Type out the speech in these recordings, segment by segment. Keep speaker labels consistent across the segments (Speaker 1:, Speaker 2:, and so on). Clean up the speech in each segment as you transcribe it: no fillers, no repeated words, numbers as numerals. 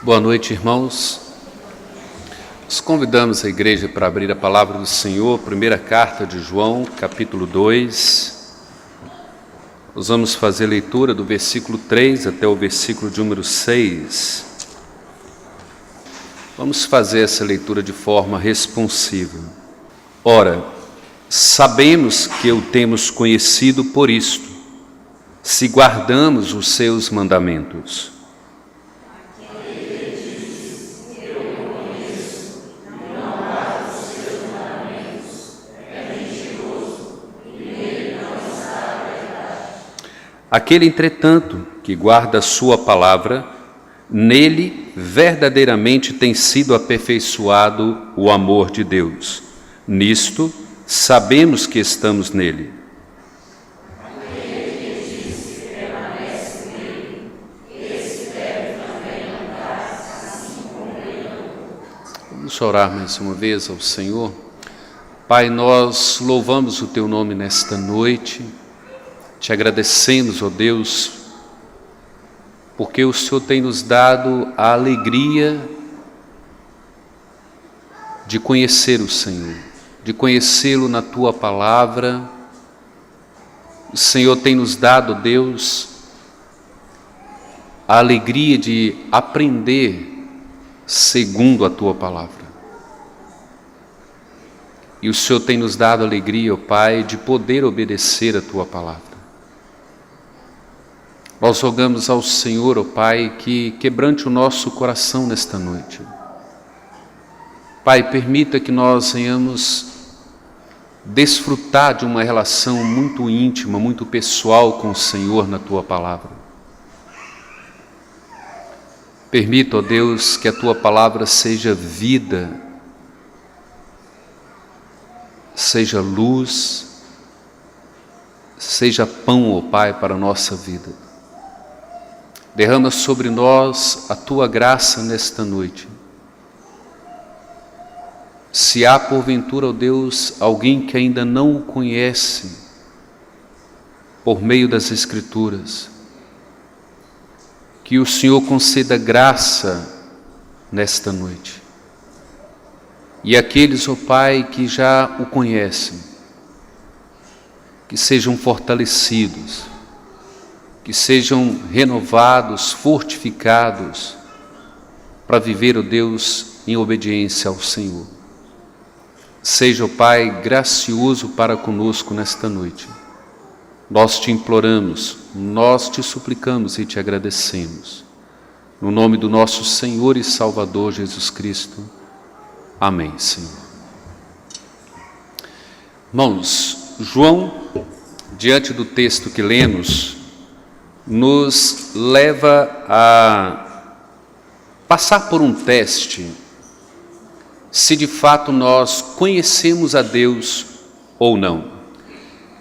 Speaker 1: Boa noite, irmãos. Nós convidamos a igreja para abrir a palavra do Senhor, primeira carta de João, capítulo 2. Nós vamos fazer a leitura do versículo 3 até o versículo de número 6. Vamos fazer essa leitura de forma responsiva. Ora, sabemos que o temos conhecido por isto, se guardamos os seus mandamentos. Aquele, entretanto, que guarda a sua palavra, nele verdadeiramente tem sido aperfeiçoado o amor de Deus. Nisto sabemos que estamos nele. Vamos orar mais uma vez ao Senhor. Pai, nós louvamos o Teu nome nesta noite. Te agradecemos, ó Deus, porque o Senhor tem nos dado a alegria de conhecer o Senhor, de conhecê-lo na Tua palavra. O Senhor tem nos dado, Deus, a alegria de aprender segundo a Tua palavra. E o Senhor tem nos dado a alegria, ó Pai, de poder obedecer a Tua palavra. Nós rogamos ao Senhor, ó Pai, que quebrante o nosso coração nesta noite. Pai, permita que nós venhamos desfrutar de uma relação muito íntima, muito pessoal com o Senhor na Tua palavra. Permita, ó Deus, que a Tua palavra seja vida, seja luz, seja pão, ó Pai, para a nossa vida. Derrama sobre nós a Tua graça nesta noite. Se há porventura, ó Deus, alguém que ainda não o conhece, por meio das Escrituras, que o Senhor conceda graça nesta noite. E aqueles, ó Pai, que já o conhecem, que sejam fortalecidos, que sejam renovados, fortificados, para viver, ó Deus, em obediência ao Senhor. Seja, ó Pai, gracioso para conosco nesta noite. Nós te imploramos, nós te suplicamos e te agradecemos. No nome do nosso Senhor e Salvador Jesus Cristo. Amém, Senhor. Irmãos, João, diante do texto que lemos, nos leva a passar por um teste, se de fato nós conhecemos a Deus ou não.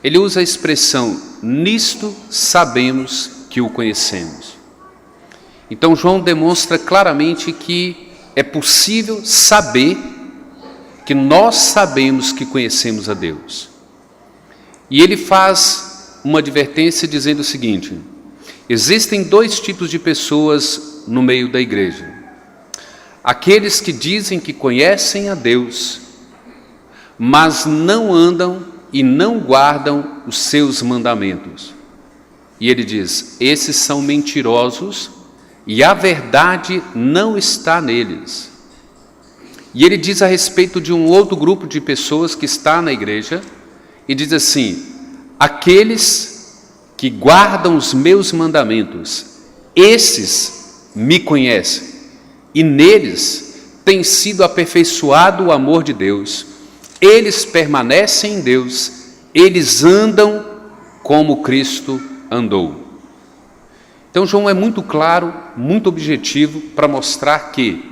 Speaker 1: Ele usa a expressão, nisto sabemos que o conhecemos. Então João demonstra claramente que é possível saber que nós sabemos que conhecemos a Deus. E ele faz uma advertência dizendo o seguinte: existem dois tipos de pessoas no meio da igreja. Aqueles que dizem que conhecem a Deus, mas não andam e não guardam os seus mandamentos. E ele diz, esses são mentirosos e a verdade não está neles. E ele diz a respeito de um outro grupo de pessoas que está na igreja, e diz assim, aqueles que guardam os meus mandamentos, esses me conhecem, e neles tem sido aperfeiçoado o amor de Deus. Eles permanecem em Deus, eles andam como Cristo andou. Então João é muito claro, muito objetivo para mostrar que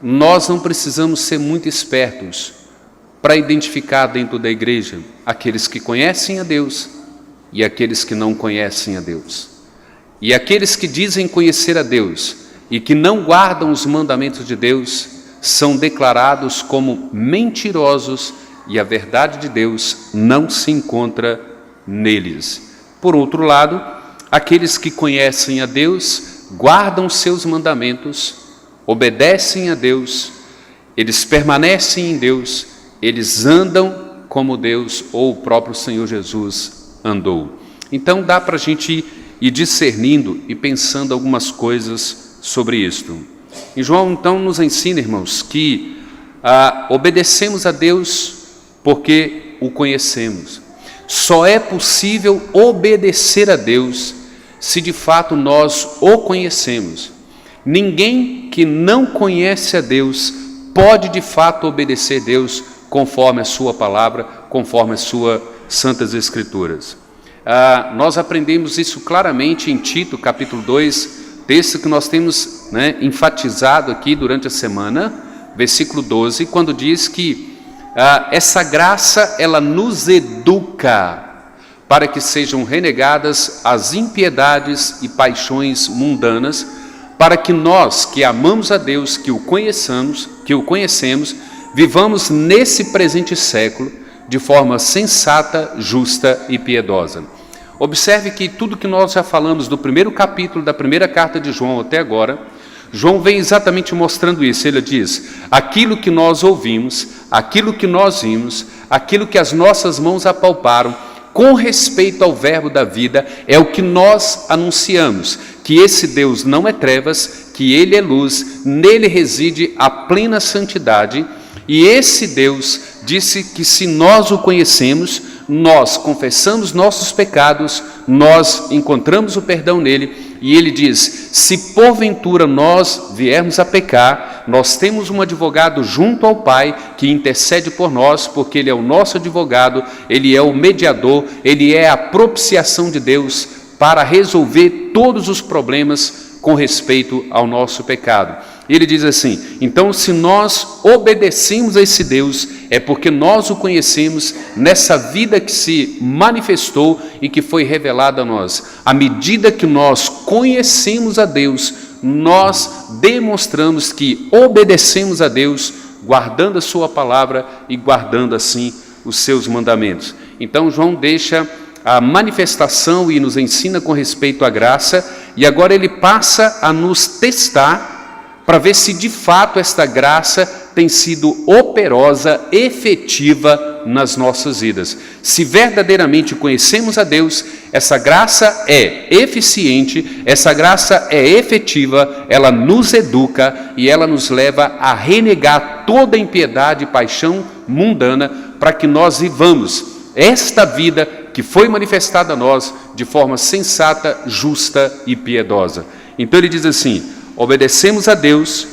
Speaker 1: nós não precisamos ser muito espertos para identificar dentro da igreja aqueles que conhecem a Deus e aqueles que não conhecem a Deus. E aqueles que dizem conhecer a Deus e que não guardam os mandamentos de Deus são declarados como mentirosos e a verdade de Deus não se encontra neles. Por outro lado, aqueles que conhecem a Deus, guardam seus mandamentos, obedecem a Deus, eles permanecem em Deus, eles andam como Deus ou o próprio Senhor Jesus andou. Então dá para a gente ir discernindo e pensando algumas coisas sobre isto. E João então nos ensina, irmãos, que obedecemos a Deus porque o conhecemos. Só é possível obedecer a Deus se de fato nós o conhecemos. Ninguém que não conhece a Deus pode de fato obedecer a Deus conforme a sua palavra, conforme as suas santas escrituras. Nós aprendemos isso claramente em Tito, capítulo 2, texto que nós temos enfatizado aqui durante a semana, versículo 12, quando diz que essa graça, ela nos educa para que sejam renegadas as impiedades e paixões mundanas, para que nós, que amamos a Deus, que o conhecemos, vivamos nesse presente século de forma sensata, justa e piedosa. Observe que tudo que nós já falamos do primeiro capítulo da primeira carta de João até agora, João vem exatamente mostrando isso. Ele diz: aquilo que nós ouvimos, aquilo que nós vimos, aquilo que as nossas mãos apalparam, com respeito ao verbo da vida, é o que nós anunciamos, que esse Deus não é trevas, que Ele é luz, nele reside a plena santidade, e esse Deus disse que se nós o conhecemos, nós confessamos nossos pecados, nós encontramos o perdão nele, e ele diz: se porventura nós viermos a pecar, nós temos um advogado junto ao Pai que intercede por nós, porque ele é o nosso advogado, ele é o mediador, ele é a propiciação de Deus para resolver todos os problemas com respeito ao nosso pecado. Ele diz assim: então, se nós obedecemos a esse Deus, é porque nós o conhecemos nessa vida que se manifestou e que foi revelada a nós. À medida que nós conhecemos a Deus, nós demonstramos que obedecemos a Deus, guardando a sua palavra e guardando assim os seus mandamentos. Então João deixa a manifestação e nos ensina com respeito à graça, e agora ele passa a nos testar para ver se de fato esta graça tem sido operosa, efetiva nas nossas vidas. Se verdadeiramente conhecemos a Deus, essa graça é eficiente, essa graça é efetiva, ela nos educa e ela nos leva a renegar toda impiedade e paixão mundana, para que nós vivamos esta vida que foi manifestada a nós de forma sensata, justa e piedosa. Então ele diz assim: obedecemos a Deus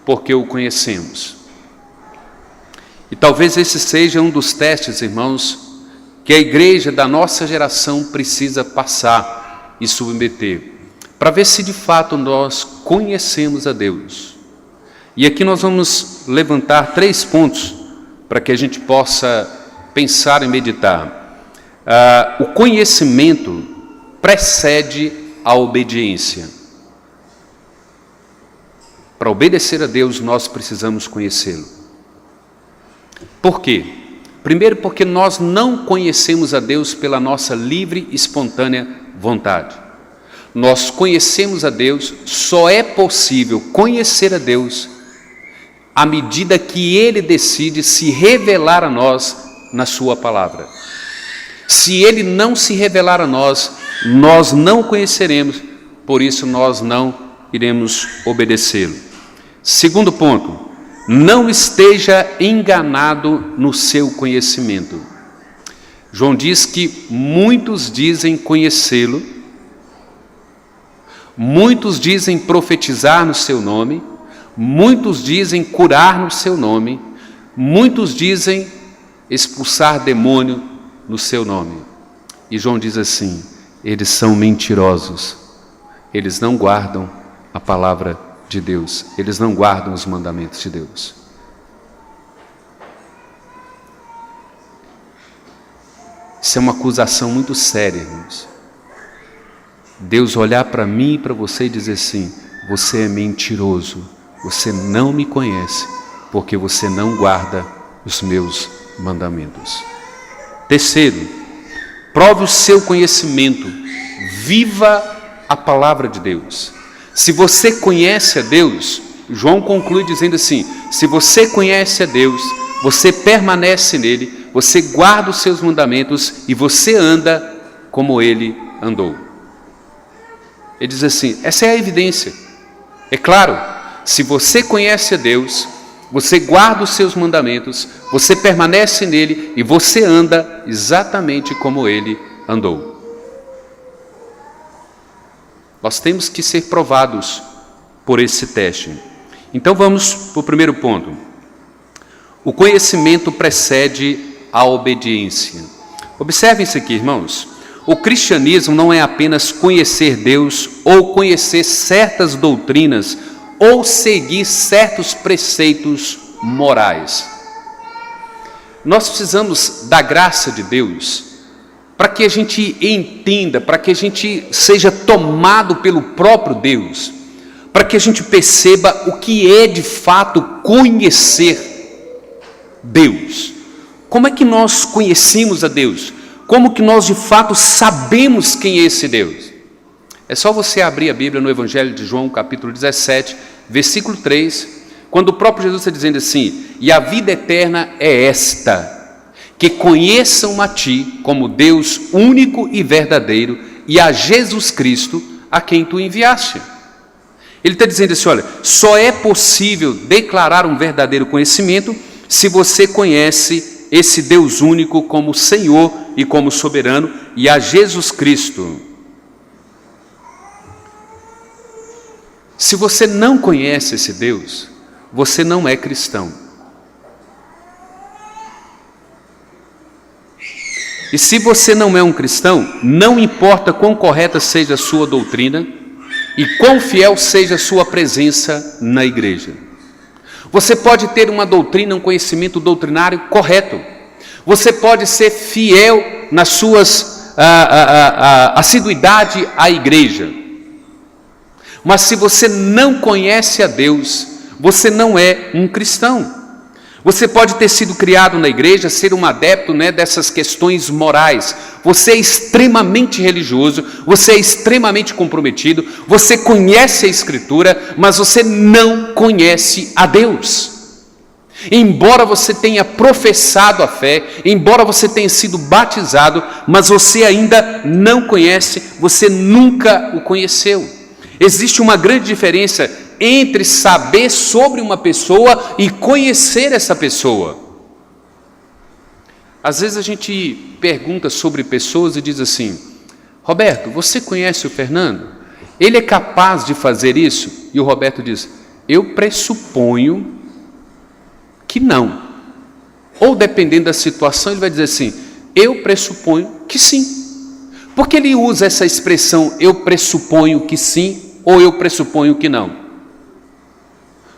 Speaker 1: porque o conhecemos. E talvez esse seja um dos testes, irmãos, que a igreja da nossa geração precisa passar e submeter, para ver se de fato nós conhecemos a Deus. E aqui nós vamos levantar 3 pontos para que a gente possa pensar e meditar. O conhecimento precede a obediência. Para obedecer a Deus, nós precisamos conhecê-lo. Por quê? Primeiro, porque nós não conhecemos a Deus pela nossa livre e espontânea vontade. Nós conhecemos a Deus, só é possível conhecer a Deus à medida que Ele decide se revelar a nós na sua palavra. Se Ele não se revelar a nós, nós não o conheceremos, por isso nós não iremos obedecê-lo. Segundo ponto: não esteja enganado no seu conhecimento. João diz que muitos dizem conhecê-lo, muitos dizem profetizar no seu nome, muitos dizem curar no seu nome, muitos dizem expulsar demônio no seu nome. E João diz assim: eles são mentirosos, eles não guardam a palavra de Deus, eles não guardam os mandamentos de Deus. Isso é uma acusação muito séria, irmãos. Deus olhar para mim e para você e dizer assim: você é mentiroso, você não me conhece, porque você não guarda os meus mandamentos. Terceiro, prove o seu conhecimento, viva a palavra de Deus. Se você conhece a Deus, João conclui dizendo assim: se você conhece a Deus, você permanece nele, você guarda os seus mandamentos e você anda como ele andou. Ele diz assim, essa é a evidência. É claro, se você conhece a Deus, você guarda os seus mandamentos, você permanece nele e você anda exatamente como ele andou. Nós temos que ser provados por esse teste. Então vamos para o primeiro ponto. O conhecimento precede a obediência. Observem isso aqui, irmãos. O cristianismo não é apenas conhecer Deus ou conhecer certas doutrinas ou seguir certos preceitos morais. Nós precisamos da graça de Deus para que a gente entenda, para que a gente seja tomado pelo próprio Deus, para que a gente perceba o que é de fato conhecer Deus. Como é que nós conhecemos a Deus? Como que nós de fato sabemos quem é esse Deus? É só você abrir a Bíblia no Evangelho de João, capítulo 17, versículo 3, quando o próprio Jesus está dizendo assim: e a vida eterna é esta, que conheçam a Ti como Deus único e verdadeiro e a Jesus Cristo a quem Tu enviaste. Ele está dizendo assim, olha, só é possível declarar um verdadeiro conhecimento se você conhece esse Deus único como Senhor e como soberano e a Jesus Cristo. Se você não conhece esse Deus, você não é cristão. E se você não é um cristão, não importa quão correta seja a sua doutrina e quão fiel seja a sua presença na igreja. Você pode ter uma doutrina, um conhecimento doutrinário correto. Você pode ser fiel nas suas assiduidade à igreja. Mas se você não conhece a Deus, você não é um cristão. Você pode ter sido criado na igreja, ser um adepto, dessas questões morais. Você é extremamente religioso, você é extremamente comprometido, você conhece a Escritura, mas você não conhece a Deus. Embora você tenha professado a fé, embora você tenha sido batizado, mas você ainda não conhece, você nunca o conheceu. Existe uma grande diferença entre saber sobre uma pessoa e conhecer essa pessoa. Às vezes a gente pergunta sobre pessoas e diz assim: Roberto, você conhece o Fernando? Ele é capaz de fazer isso? E o Roberto diz: eu pressuponho que não. Ou dependendo da situação, ele vai dizer assim: eu pressuponho que sim. Por que ele usa essa expressão, eu pressuponho que sim, ou eu pressuponho que não?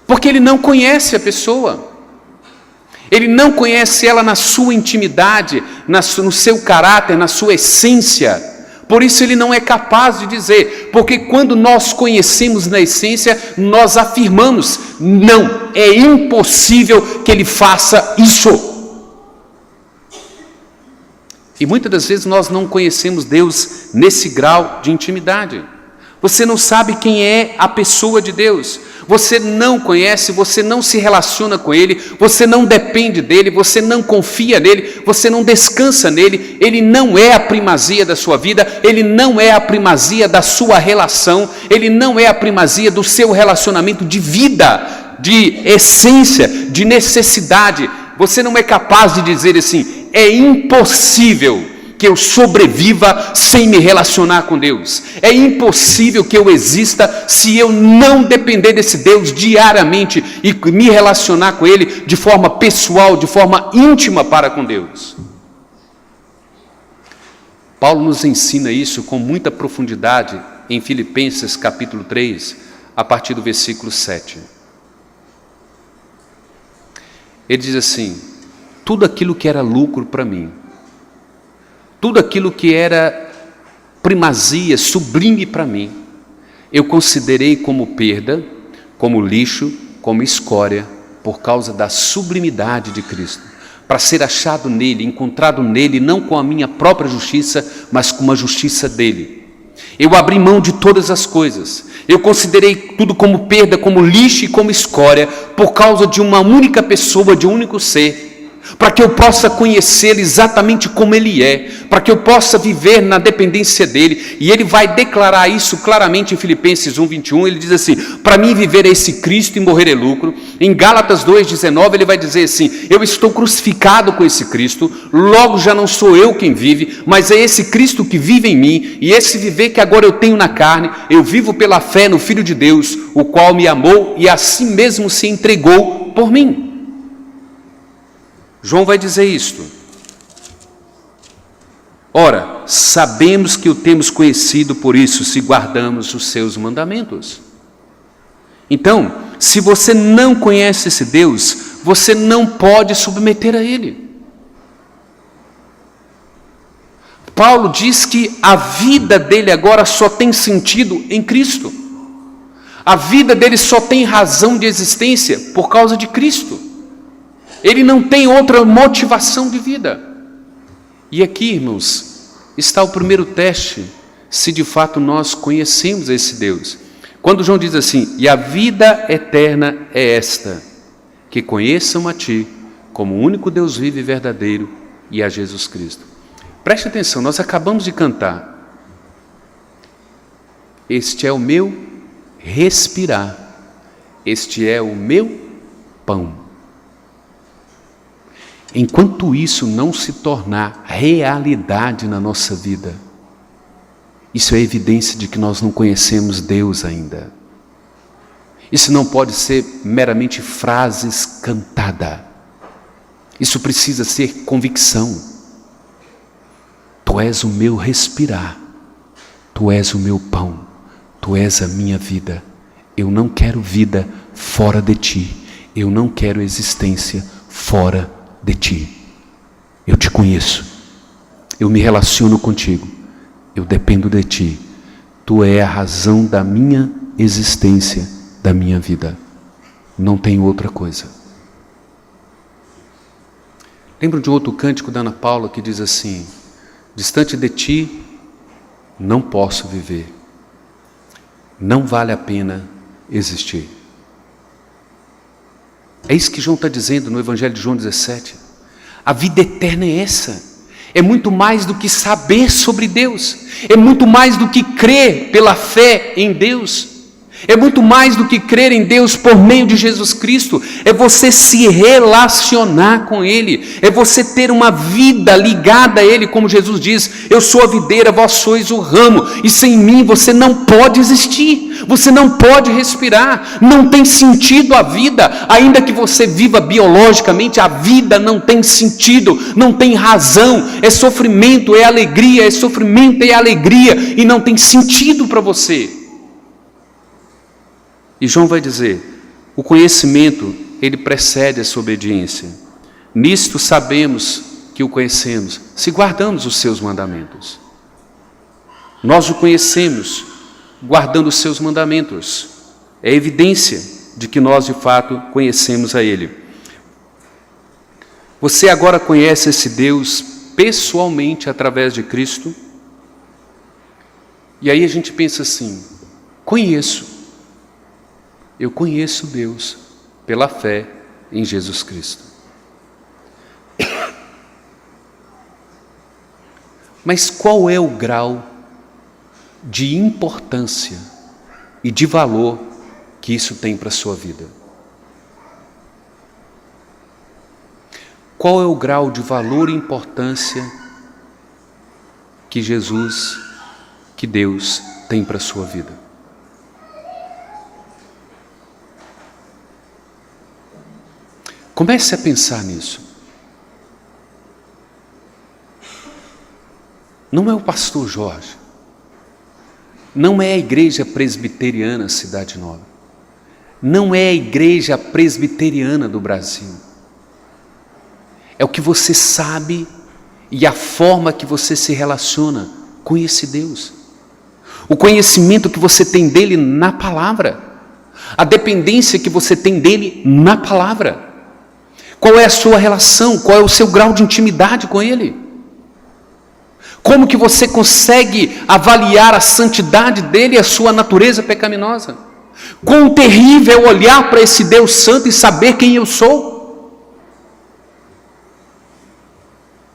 Speaker 1: Porque ele não conhece a pessoa, ele não conhece ela na sua intimidade, no seu caráter, na sua essência. Por isso ele não é capaz de dizer, porque quando nós conhecemos na essência, nós afirmamos, não, é impossível que ele faça isso. E muitas das vezes nós não conhecemos Deus nesse grau de intimidade. Você não sabe quem é a pessoa de Deus, você não conhece, você não se relaciona com Ele, você não depende dEle, você não confia nele, você não descansa nele, Ele não é a primazia da sua vida, Ele não é a primazia da sua relação, Ele não é a primazia do seu relacionamento de vida, de essência, de necessidade. Você não é capaz de dizer assim, é impossível que eu sobreviva sem me relacionar com Deus. É impossível que eu exista se eu não depender desse Deus diariamente e me relacionar com Ele de forma pessoal, de forma íntima para com Deus. Paulo nos ensina isso com muita profundidade em Filipenses capítulo 3, a partir do versículo 7. Ele diz assim: tudo aquilo que era lucro para mim, tudo aquilo que era primazia, sublime para mim, eu considerei como perda, como lixo, como escória, por causa da sublimidade de Cristo, para ser achado nele, encontrado nele, não com a minha própria justiça, mas com a justiça dele. Eu abri mão de todas as coisas. Eu considerei tudo como perda, como lixo e como escória, por causa de uma única pessoa, de um único ser, para que eu possa conhecê-lo exatamente como ele é, para que eu possa viver na dependência dele. E ele vai declarar isso claramente em Filipenses 1:21. Ele diz assim: para mim viver é esse Cristo e morrer é lucro. Em Gálatas 2:19 ele vai dizer assim: eu estou crucificado com esse Cristo, logo já não sou eu quem vive, mas é esse Cristo que vive em mim, e esse viver que agora eu tenho na carne, eu vivo pela fé no Filho de Deus, o qual me amou e a si mesmo se entregou por mim. João vai dizer isto: ora, sabemos que o temos conhecido por isso, se guardamos os seus mandamentos. Então, se você não conhece esse Deus, você não pode submeter a Ele. Paulo diz que a vida dele agora só tem sentido em Cristo. A vida dele só tem razão de existência por causa de Cristo. Ele não tem outra motivação de vida. E aqui, irmãos, está o primeiro teste, se de fato nós conhecemos esse Deus. Quando João diz assim: e a vida eterna é esta, que conheçam a Ti, como o único Deus vivo e verdadeiro, e a Jesus Cristo. Preste atenção, nós acabamos de cantar: este é o meu respirar, este é o meu pão. Enquanto isso não se tornar realidade na nossa vida, isso é evidência de que nós não conhecemos Deus ainda. Isso não pode ser meramente frases cantadas. Isso precisa ser convicção. Tu és o meu respirar, Tu és o meu pão, Tu és a minha vida. Eu não quero vida fora de Ti. Eu não quero existência fora de Ti. Eu Te conheço, eu me relaciono contigo, eu dependo de Ti. Tu é a razão da minha existência, da minha vida. Não tem outra coisa. Lembro de um outro cântico da Ana Paula que diz assim: distante de Ti não posso viver, não vale a pena existir. É isso que João está dizendo no Evangelho de João 17. A vida eterna é essa. É muito mais do que saber sobre Deus. É muito mais do que crer pela fé em Deus. É muito mais do que crer em Deus por meio de Jesus Cristo. É você se relacionar com Ele. É você ter uma vida ligada a Ele, como Jesus diz: eu sou a videira, vós sois o ramo, e sem mim você não pode existir, você não pode respirar, não tem sentido a vida. Ainda que você viva biologicamente, a vida não tem sentido, não tem razão. É sofrimento, é alegria, é sofrimento, é alegria, e não tem sentido para você. E João vai dizer: o conhecimento, ele precede essa obediência. Nisto sabemos que o conhecemos, se guardamos os seus mandamentos. Nós o conhecemos guardando os seus mandamentos. É evidência de que nós de fato conhecemos a Ele. Você agora conhece esse Deus pessoalmente através de Cristo? E aí a gente pensa assim: conheço. Eu conheço Deus pela fé em Jesus Cristo. Mas qual é o grau de importância e de valor que isso tem para a sua vida? Qual é o grau de valor e importância que Jesus, que Deus tem para a sua vida? Comece a pensar nisso. Não é o pastor Jorge, não é a igreja presbiteriana Cidade Nova, não é a igreja presbiteriana do Brasil. É o que você sabe e a forma que você se relaciona com esse Deus. O conhecimento que você tem dele na palavra, a dependência que você tem dele na palavra. Qual é a sua relação? Qual é o seu grau de intimidade com Ele? Como que você consegue avaliar a santidade dele e a sua natureza pecaminosa. Quão terrível é olhar para esse Deus santo e saber quem eu sou.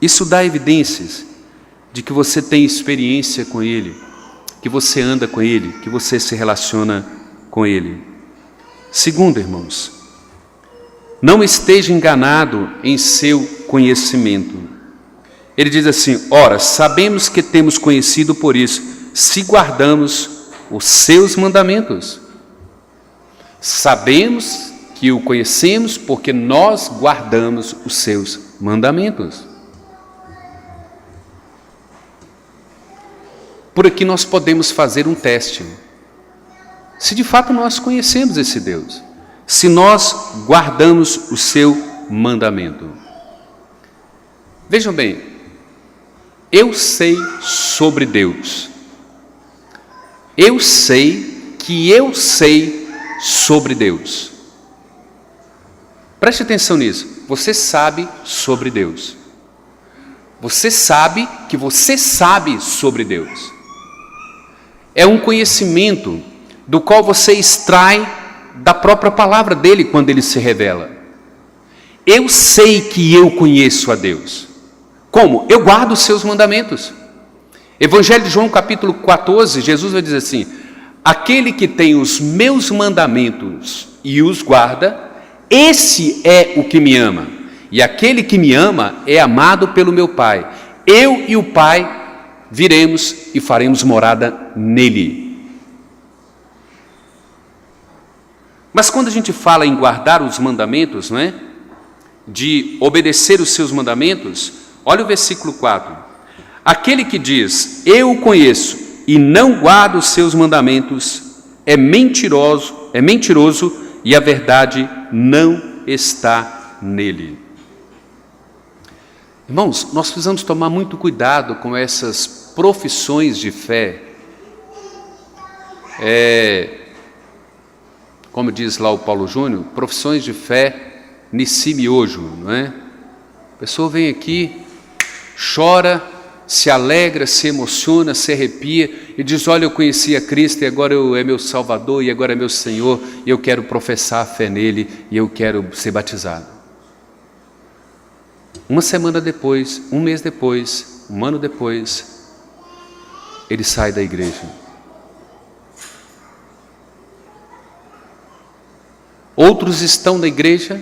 Speaker 1: Isso dá evidências de que você tem experiência com Ele, que você anda com Ele, que você se relaciona com Ele. Segundo, irmãos, não esteja enganado em seu conhecimento. Ele diz assim: ora, sabemos que temos conhecido por isso, se guardamos os seus mandamentos. Sabemos que o conhecemos porque nós guardamos os seus mandamentos. Por aqui nós podemos fazer um teste. Se de fato nós conhecemos esse Deus, se nós guardamos o seu mandamento. Vejam bem, eu sei sobre Deus. Eu sei que eu sei sobre Deus. Preste atenção nisso. Você sabe sobre Deus. Você sabe que você sabe sobre Deus. É um conhecimento do qual você extrai da própria palavra dele quando ele se revela. Eu sei que eu conheço a Deus. Como? Eu guardo os seus mandamentos. Evangelho de João capítulo 14, Jesus vai dizer assim: aquele que tem os meus mandamentos e os guarda, esse é o que me ama. E aquele que me ama é amado pelo meu Pai. Eu e o Pai viremos e faremos morada nele. Mas quando a gente fala em guardar os mandamentos, não é? De obedecer os seus mandamentos, olha o versículo 4. Aquele que diz, eu o conheço, e não guarda os seus mandamentos, é mentiroso e a verdade não está nele. Irmãos, nós precisamos tomar muito cuidado com essas profissões de fé. Como diz lá o Paulo Júnior, profissões de fé nisi miojo, não é? A pessoa vem aqui, chora, se alegra, se emociona, se arrepia e diz: olha, eu conheci a Cristo e agora é meu Salvador e agora é meu Senhor e eu quero professar a fé nele e eu quero ser batizado. Uma semana depois, um mês depois, um ano depois, ele sai da igreja. Outros estão na igreja,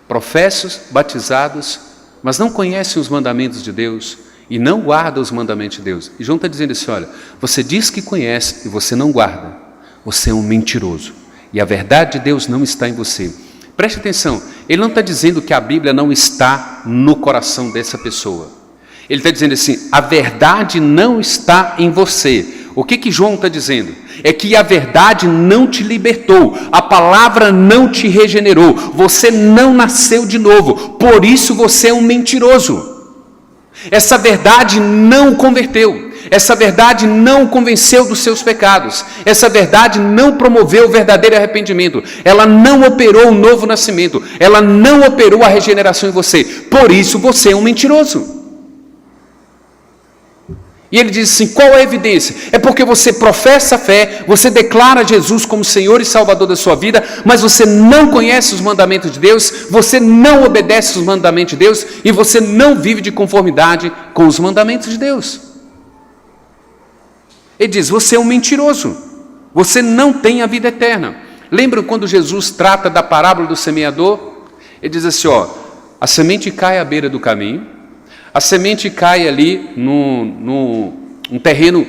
Speaker 1: professos, batizados, mas não conhecem os mandamentos de Deus e não guardam os mandamentos de Deus. E João está dizendo assim: olha, você diz que conhece e você não guarda, você é um mentiroso e a verdade de Deus não está em você. Preste atenção, ele não está dizendo que a Bíblia não está no coração dessa pessoa. Ele está dizendo assim: a verdade não está em você. O que João está dizendo? É que a verdade não te libertou, a palavra não te regenerou, você não nasceu de novo, por isso você é um mentiroso. Essa verdade não o converteu, essa verdade não o convenceu dos seus pecados, essa verdade não promoveu o verdadeiro arrependimento, ela não operou o novo nascimento, ela não operou a regeneração em você, por isso você é um mentiroso. E ele diz assim: qual é a evidência? É porque você professa a fé, você declara Jesus como Senhor e Salvador da sua vida, mas você não conhece os mandamentos de Deus, você não obedece os mandamentos de Deus e você não vive de conformidade com os mandamentos de Deus. Ele diz: você é um mentiroso, você não tem a vida eterna. Lembram quando Jesus trata da parábola do semeador? Ele diz assim: ó, a semente cai à beira do caminho, a semente cai ali num terreno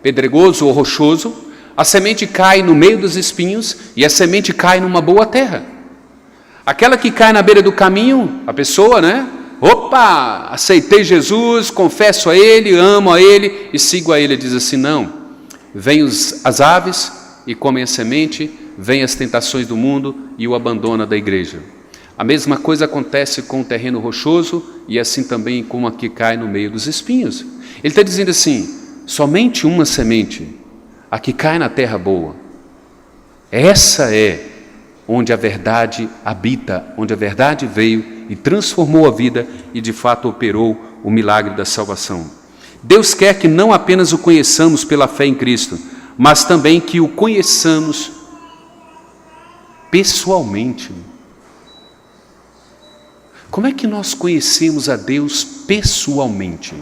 Speaker 1: pedregoso ou rochoso, a semente cai no meio dos espinhos e a semente cai numa boa terra. Aquela que cai na beira do caminho, a pessoa, né? Opa, aceitei Jesus, confesso a Ele, amo a Ele e sigo a Ele. Ele diz assim: não, vêm as aves e comem a semente, vêm as tentações do mundo e o abandona da igreja. A mesma coisa acontece com o terreno rochoso e assim também com a que cai no meio dos espinhos. Ele está dizendo assim: somente uma semente, a que cai na terra boa, essa é onde a verdade habita, onde a verdade veio e transformou a vida e de fato operou o milagre da salvação. Deus quer que não apenas o conheçamos pela fé em Cristo, mas também que o conheçamos pessoalmente. Como é que nós conhecemos a Deus pessoalmente?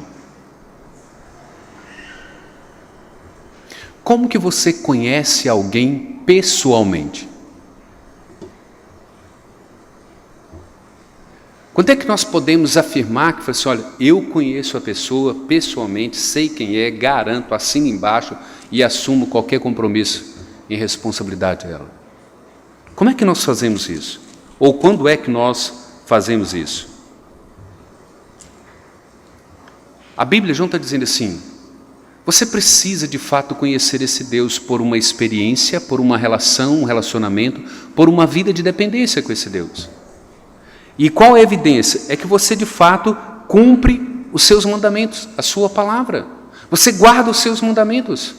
Speaker 1: Como que você conhece alguém pessoalmente? Quando é que nós podemos afirmar que, assim, olha, eu conheço a pessoa pessoalmente, sei quem é, garanto, assino embaixo e assumo qualquer compromisso em responsabilidade dela? Como é que nós fazemos isso? Ou quando é que nós fazemos isso? A Bíblia João está dizendo assim, você precisa de fato conhecer esse Deus por uma experiência, por uma relação, um relacionamento, por uma vida de dependência com esse Deus. E qual é a evidência? É que você de fato cumpre os seus mandamentos, a sua palavra. Você guarda os seus mandamentos.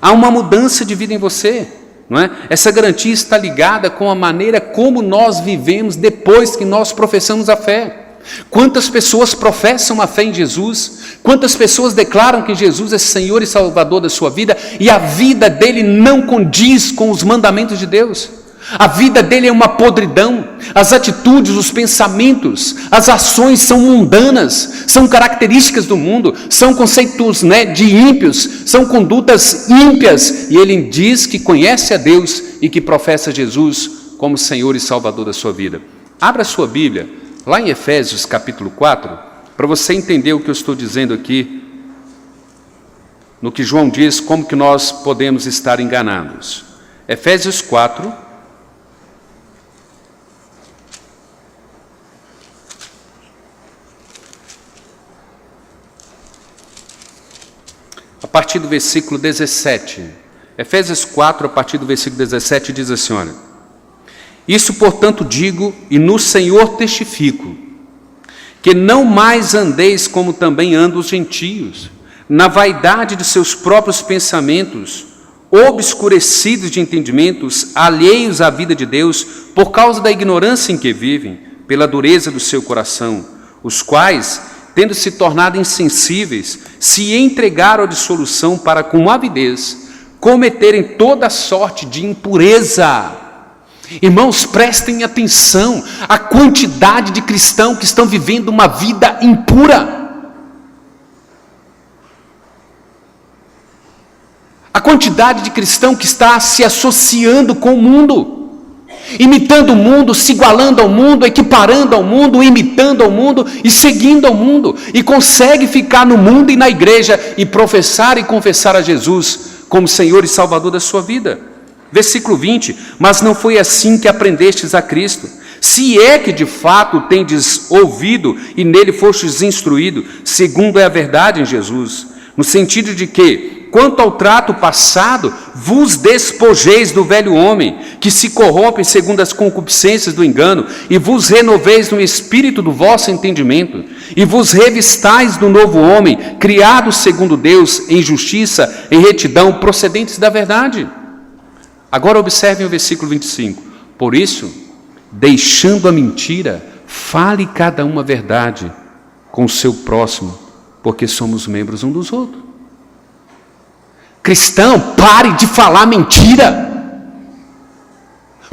Speaker 1: Há uma mudança de vida em você, não é? Essa garantia está ligada com a maneira como nós vivemos depois que nós professamos a fé. Quantas pessoas professam a fé em Jesus? Quantas pessoas declaram que Jesus é Senhor e Salvador da sua vida e a vida dele não condiz com os mandamentos de Deus? A vida dele é uma podridão, as atitudes, os pensamentos, as ações são mundanas, são características do mundo, são conceitos, de ímpios, são condutas ímpias, e ele diz que conhece a Deus e que professa Jesus como Senhor e Salvador da sua vida. Abra a sua Bíblia, lá em Efésios capítulo 4, para você entender o que eu estou dizendo aqui, no que João diz, como que nós podemos estar enganados. Efésios 4, a partir do versículo 17. Efésios 4, a partir do versículo 17, diz assim, olha, isso, portanto, digo, e no Senhor testifico, que não mais andeis como também andam os gentios, na vaidade de seus próprios pensamentos, obscurecidos de entendimentos, alheios à vida de Deus, por causa da ignorância em que vivem, pela dureza do seu coração, os quais, tendo se tornado insensíveis, se entregaram à dissolução para, com avidez, cometerem toda sorte de impureza. Irmãos, prestem atenção à quantidade de cristãos que estão vivendo uma vida impura. A quantidade de cristão que está se associando com o mundo, imitando o mundo, se igualando ao mundo, equiparando ao mundo, imitando ao mundo e seguindo ao mundo, e consegue ficar no mundo e na igreja e professar e confessar a Jesus como Senhor e Salvador da sua vida. Versículo 20, mas não foi assim que aprendestes a Cristo, se é que de fato tendes ouvido e nele fostes instruído, segundo é a verdade em Jesus, no sentido de que, quanto ao trato passado, vos despojeis do velho homem, que se corrompe segundo as concupiscências do engano, e vos renoveis no espírito do vosso entendimento, e vos revistais do novo homem, criado segundo Deus, em justiça, em retidão, procedentes da verdade. Agora observem o versículo 25. Por isso, deixando a mentira, fale cada um a verdade com o seu próximo, porque somos membros um dos outros. Cristão, pare de falar mentira,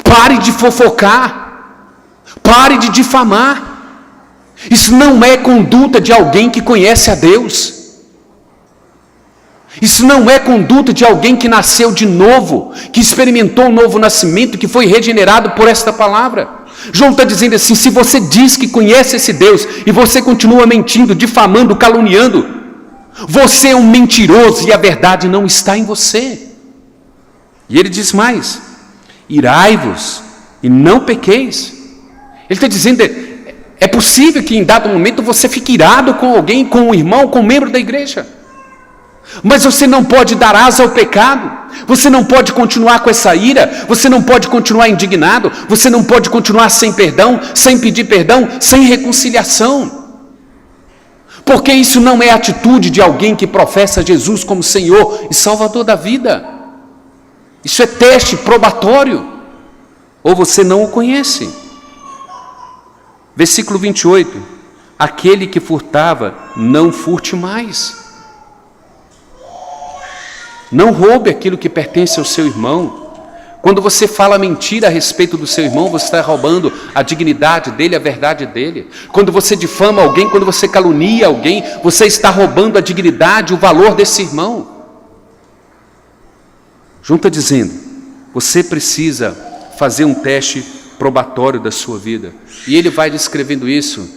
Speaker 1: pare de fofocar, pare de difamar. Isso não é conduta de alguém que conhece a Deus. Isso não é conduta de alguém que nasceu de novo, que experimentou um novo nascimento, que foi regenerado por esta palavra. João está dizendo assim, se você diz que conhece esse Deus e você continua mentindo, difamando, caluniando, você é um mentiroso e a verdade não está em você. E ele diz mais, irai-vos e não pequeis. Ele está dizendo, é possível que em dado momento você fique irado com alguém, com um irmão, com um membro da igreja. Mas você não pode dar asa ao pecado, você não pode continuar com essa ira, você não pode continuar indignado, você não pode continuar sem perdão, sem pedir perdão, sem reconciliação. Porque isso não é atitude de alguém que professa Jesus como Senhor e Salvador da vida. Isso é teste probatório. Ou você não o conhece. Versículo 28. Aquele que furtava, não furte mais. Não roube aquilo que pertence ao seu irmão. Quando você fala mentira a respeito do seu irmão, você está roubando a dignidade dele, a verdade dele. Quando você difama alguém, quando você calunia alguém, você está roubando a dignidade, o valor desse irmão. João está dizendo, você precisa fazer um teste probatório da sua vida. E ele vai descrevendo isso,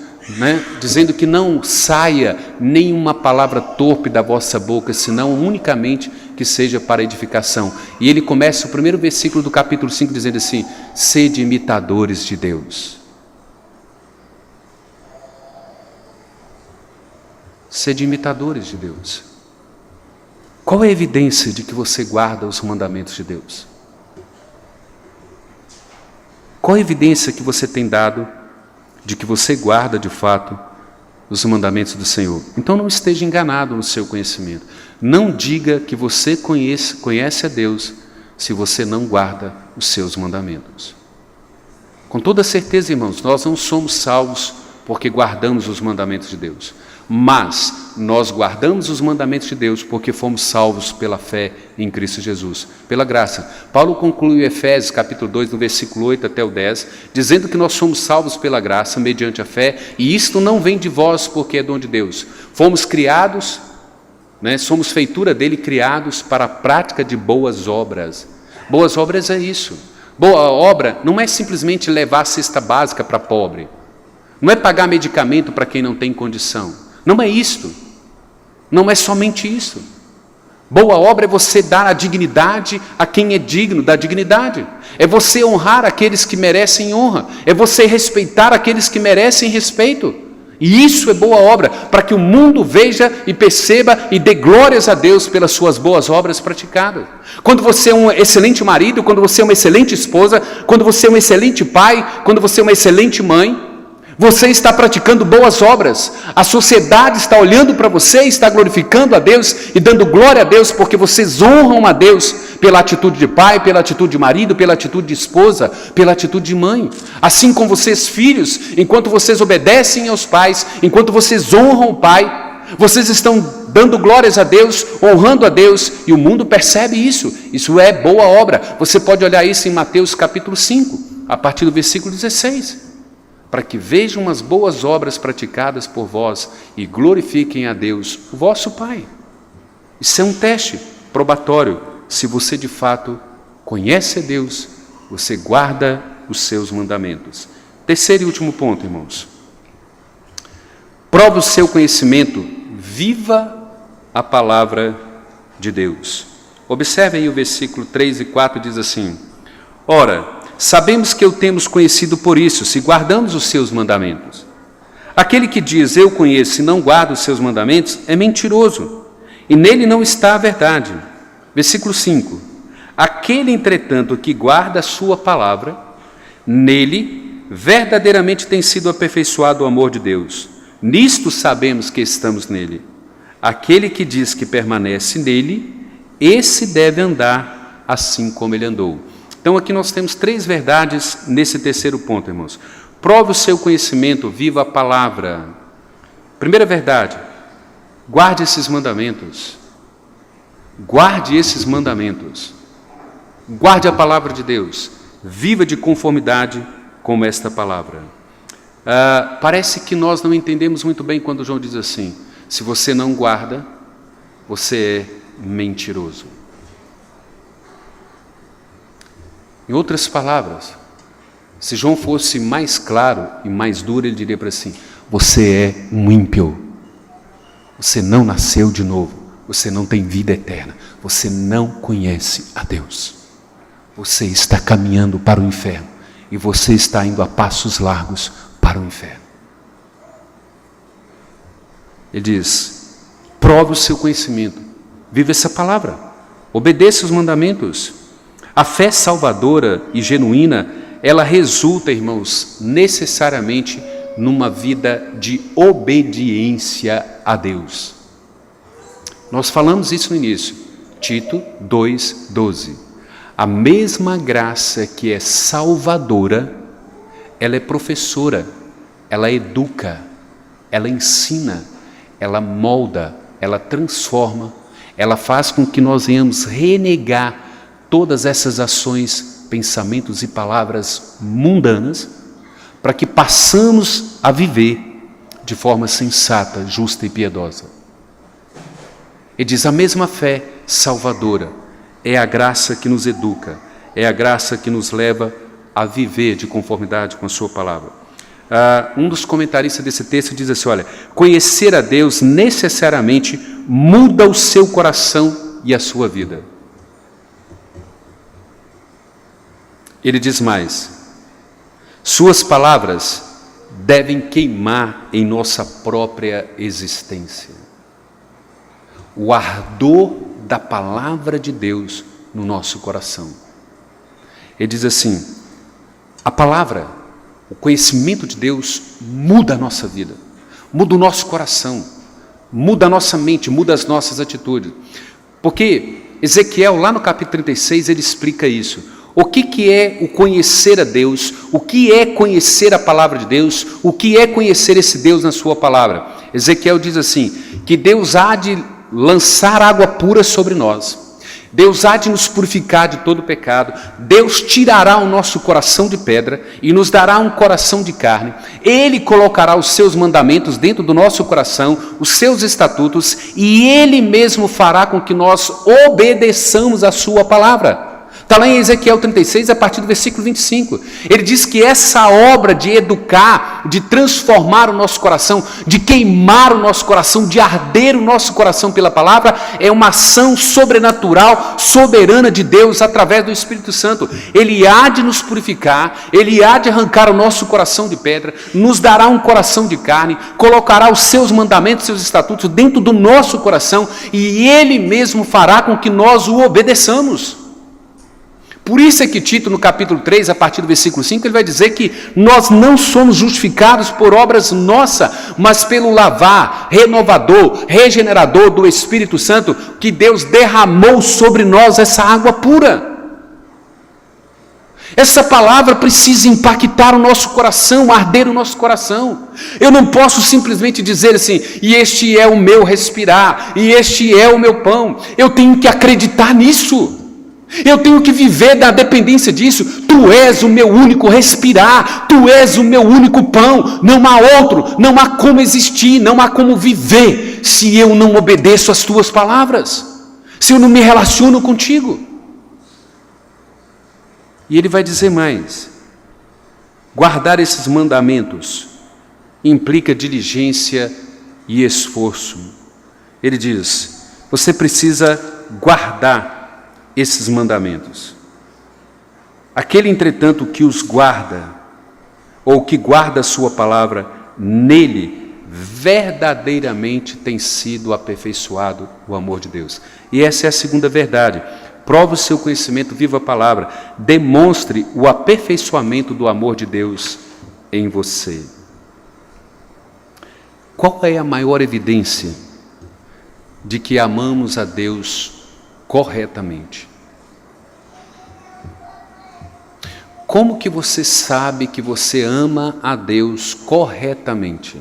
Speaker 1: dizendo que não saia nenhuma palavra torpe da vossa boca, senão unicamente que seja para edificação. E ele começa o primeiro versículo do capítulo 5 dizendo assim: sede imitadores de Deus. Sede imitadores de Deus. Qual é a evidência de que você guarda os mandamentos de Deus? Qual a evidência que você tem dado de que você guarda de fato os mandamentos do Senhor? Então não esteja enganado no seu conhecimento. Não diga que você conhece a Deus se você não guarda os seus mandamentos. Com toda certeza, irmãos, nós não somos salvos porque guardamos os mandamentos de Deus. Mas nós guardamos os mandamentos de Deus porque fomos salvos pela fé em Cristo Jesus, pela graça. Paulo conclui Efésios capítulo 2, no versículo 8 até o 10, dizendo que nós somos salvos pela graça, mediante a fé, e isto não vem de vós porque é dom de Deus. Fomos criados, somos feitura dele, criados para a prática de boas obras. Boas obras é isso. Boa obra não é simplesmente levar a cesta básica para pobre, não é pagar medicamento para quem não tem condição. Não é isto, não é somente isso. Boa obra é você dar a dignidade a quem é digno da dignidade, é você honrar aqueles que merecem honra, é você respeitar aqueles que merecem respeito, e isso é boa obra, para que o mundo veja e perceba e dê glórias a Deus pelas suas boas obras praticadas. Quando você é um excelente marido, quando você é uma excelente esposa, quando você é um excelente pai, quando você é uma excelente mãe, você está praticando boas obras, a sociedade está olhando para você, está glorificando a Deus e dando glória a Deus, porque vocês honram a Deus pela atitude de pai, pela atitude de marido, pela atitude de esposa, pela atitude de mãe. Assim como vocês, filhos, enquanto vocês obedecem aos pais, enquanto vocês honram o pai, vocês estão dando glórias a Deus, honrando a Deus, e o mundo percebe isso. Isso é boa obra. Você pode olhar isso em Mateus capítulo 5, a partir do versículo 16. Para que vejam as boas obras praticadas por vós e glorifiquem a Deus, o vosso Pai. Isso é um teste probatório. Se você de fato conhece a Deus, você guarda os seus mandamentos. Terceiro e último ponto, irmãos. Prova o seu conhecimento, viva a palavra de Deus. Observe aí o versículo 3 e 4, diz assim: ora, sabemos que o temos conhecido por isso, se guardamos os seus mandamentos. Aquele que diz, eu conheço e não guarda os seus mandamentos, é mentiroso, e nele não está a verdade. Versículo 5. Aquele, entretanto, que guarda a sua palavra, nele verdadeiramente tem sido aperfeiçoado o amor de Deus. Nisto sabemos que estamos nele. Aquele que diz que permanece nele, esse deve andar assim como ele andou. Então aqui nós temos três verdades nesse terceiro ponto, irmãos. Prove o seu conhecimento, viva a palavra. Primeira verdade, guarde esses mandamentos. Guarde esses mandamentos. Guarde a palavra de Deus. Viva de conformidade com esta palavra. Parece que nós não entendemos muito bem quando João diz assim: se você não guarda, você é mentiroso. Em outras palavras, se João fosse mais claro e mais duro, ele diria para assim: você é um ímpio, você não nasceu de novo, você não tem vida eterna, você não conhece a Deus, você está caminhando para o inferno e você está indo a passos largos para o inferno. Ele diz: prove o seu conhecimento, viva essa palavra, obedeça os mandamentos. A fé salvadora e genuína, ela resulta, irmãos, necessariamente numa vida de obediência a Deus. Nós falamos isso no início, Tito 2,12. A mesma graça que é salvadora, ela é professora, ela educa, ela ensina, ela molda, ela transforma, ela faz com que nós venhamos renegar todas essas ações, pensamentos e palavras mundanas, para que passamos a viver de forma sensata, justa e piedosa. Ele diz, a mesma fé salvadora é a graça que nos educa, é a graça que nos leva a viver de conformidade com a sua palavra. Um dos comentaristas desse texto diz assim, olha, conhecer a Deus necessariamente muda o seu coração e a sua vida. Ele diz mais, suas palavras devem queimar em nossa própria existência. O ardor da palavra de Deus no nosso coração. Ele diz assim, a palavra, o conhecimento de Deus muda a nossa vida, muda o nosso coração, muda a nossa mente, muda as nossas atitudes. Porque Ezequiel, lá no capítulo 36, ele explica isso. O que é o conhecer a Deus? O que é conhecer a palavra de Deus? O que é conhecer esse Deus na sua palavra? Ezequiel diz assim, que Deus há de lançar água pura sobre nós. Deus há de nos purificar de todo pecado. Deus tirará o nosso coração de pedra e nos dará um coração de carne. Ele colocará os seus mandamentos dentro do nosso coração, os seus estatutos, e Ele mesmo fará com que nós obedeçamos a sua palavra. Está lá em Ezequiel 36, a partir do versículo 25. Ele diz que essa obra de educar, de transformar o nosso coração, de queimar o nosso coração, de arder o nosso coração pela palavra, é uma ação sobrenatural, soberana de Deus através do Espírito Santo. Ele há de nos purificar, Ele há de arrancar o nosso coração de pedra, nos dará um coração de carne, colocará os seus mandamentos, seus estatutos dentro do nosso coração, e Ele mesmo fará com que nós o obedeçamos. Por isso é que Tito, no capítulo 3, a partir do versículo 5, ele vai dizer que nós não somos justificados por obras nossas, mas pelo lavar renovador, regenerador do Espírito Santo, que Deus derramou sobre nós essa água pura. Essa palavra precisa impactar o nosso coração, arder o nosso coração. Eu não posso simplesmente dizer assim, e este é o meu respirar, e este é o meu pão. Eu tenho que acreditar nisso. Eu tenho que viver da dependência disso. Tu és o meu único respirar, tu és o meu único pão, não há outro, não há como existir, não há como viver se eu não obedeço às tuas palavras, se eu não me relaciono contigo. E ele vai dizer mais, guardar esses mandamentos implica diligência e esforço. Ele diz, você precisa guardar esses mandamentos. Aquele, entretanto, que os guarda, ou que guarda a sua palavra, nele verdadeiramente tem sido aperfeiçoado o amor de Deus. E essa é a segunda verdade. Prove o seu conhecimento, viva a palavra, demonstre o aperfeiçoamento do amor de Deus em você. Qual é a maior evidência de que amamos a Deus corretamente? Como que você sabe que você ama a Deus corretamente?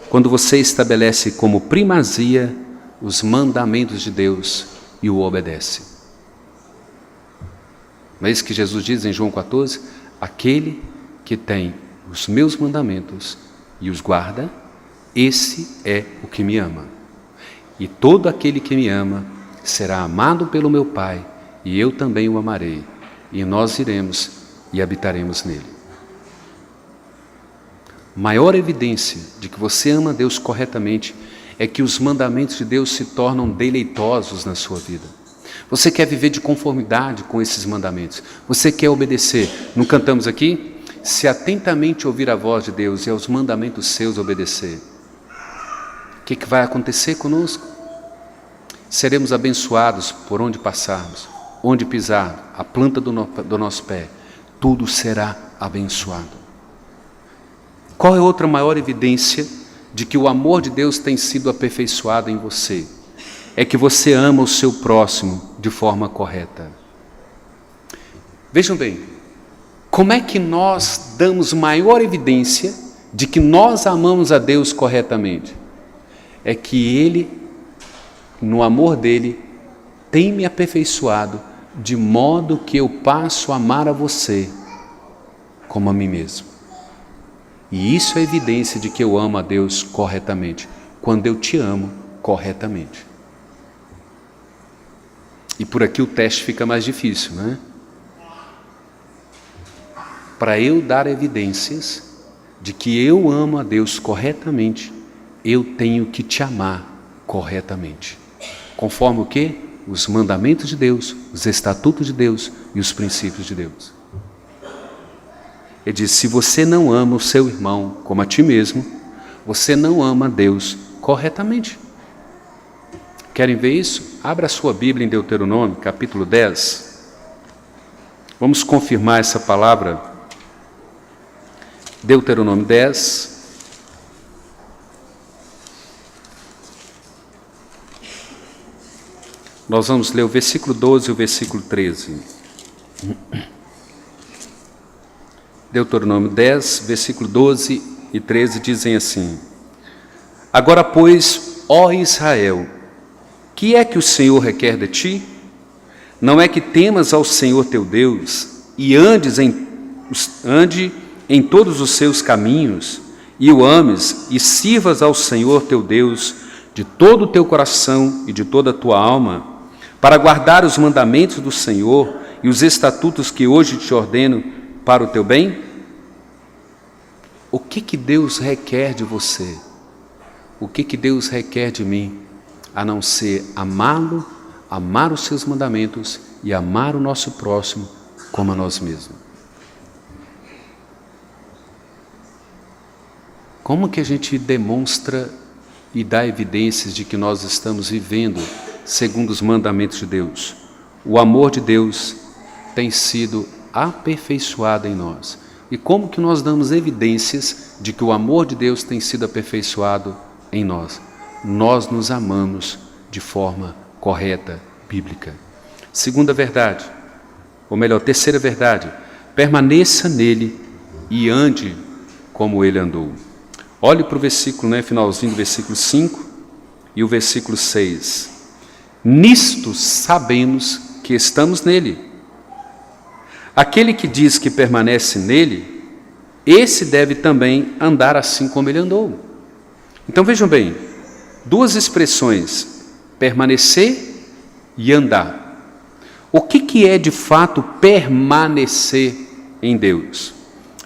Speaker 1: Quando você estabelece como primazia os mandamentos de Deus e o obedece. Não é isso que Jesus diz em João 14? Aquele que tem os meus mandamentos e os guarda, esse é o que me ama. E todo aquele que me ama será amado pelo meu Pai, e eu também o amarei, e nós iremos e habitaremos nele. Maior evidência de que você ama Deus corretamente é que os mandamentos de Deus se tornam deleitosos na sua vida. Você quer viver de conformidade com esses mandamentos, você quer obedecer. Não cantamos aqui? Se atentamente ouvir a voz de Deus e aos mandamentos seus obedecer, o que vai acontecer conosco? Seremos abençoados por onde passarmos, onde pisar, a planta do nosso pé, tudo será abençoado. Qual é outra maior evidência de que o amor de Deus tem sido aperfeiçoado em você? É que você ama o seu próximo de forma correta. Vejam bem, como é que nós damos maior evidência de que nós amamos a Deus corretamente? é que Ele, no amor dEle, tem me aperfeiçoado, de modo que eu passo a amar a você como a mim mesmo. E isso é evidência de que eu amo a Deus corretamente, quando eu te amo corretamente. E por aqui o teste fica mais difícil, né? Para eu dar evidências de que eu amo a Deus corretamente, eu tenho que te amar corretamente. Conforme o quê? Os mandamentos de Deus, os estatutos de Deus e os princípios de Deus. Ele diz, se você não ama o seu irmão como a ti mesmo, você não ama a Deus corretamente. Querem ver isso? Abra a sua Bíblia em Deuteronômio, capítulo 10. Vamos confirmar essa palavra. Deuteronômio 10. Nós vamos ler o versículo 12 e o versículo 13. Deuteronômio 10, versículo 12 e 13 dizem assim: Agora, pois, ó Israel, que é que o Senhor requer de ti? Não é que temas ao Senhor teu Deus e ande em todos os seus caminhos e o ames e sirvas ao Senhor teu Deus de todo o teu coração e de toda a tua alma, para guardar os mandamentos do Senhor e os estatutos que hoje te ordeno para o teu bem? O que Deus requer de você? O que Deus requer de mim? A não ser amá-lo, amar os seus mandamentos e amar o nosso próximo como a nós mesmos. Como que a gente demonstra e dá evidências de que nós estamos vivendo segundo os mandamentos de Deus? O amor de Deus tem sido aperfeiçoado em nós. E como que nós damos evidências de que o amor de Deus tem sido aperfeiçoado em nós? Nós nos amamos de forma correta, bíblica. Segunda verdade, ou melhor, terceira verdade, permaneça nele e ande como ele andou. Olhe para o versículo, finalzinho do versículo 5 e o versículo 6. Nisto sabemos que estamos nele. Aquele que diz que permanece nele, esse deve também andar assim como ele andou. Então vejam bem, duas expressões, permanecer e andar. O que é de fato permanecer em Deus?